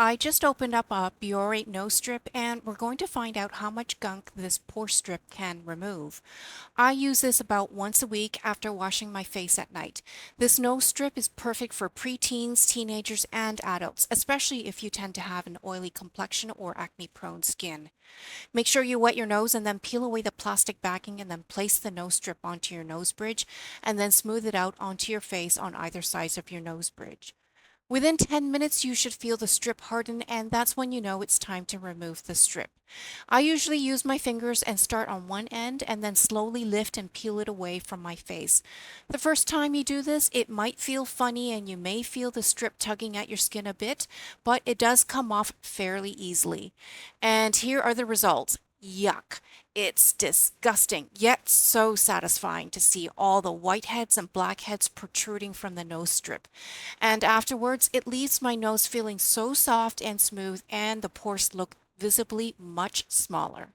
I just opened up a Biore nose strip and we're going to find out how much gunk this pore strip can remove. I use this about once a week after washing my face at night. This nose strip is perfect for preteens, teenagers, and adults, especially if you tend to have an oily complexion or acne-prone skin. Make sure you wet your nose and then peel away the plastic backing and then place the nose strip onto your nose bridge and then smooth it out onto your face on either side of your nose bridge. Within 10 minutes, you should feel the strip harden, and that's when you know it's time to remove the strip. I usually use my fingers and start on one end and then slowly lift and peel it away from my face. The first time you do this, it might feel funny and you may feel the strip tugging at your skin a bit, but it does come off fairly easily. And here are the results. Yuck. It's disgusting, yet so satisfying to see all the whiteheads and blackheads protruding from the nose strip. And afterwards, it leaves my nose feeling so soft and smooth, and the pores look visibly much smaller.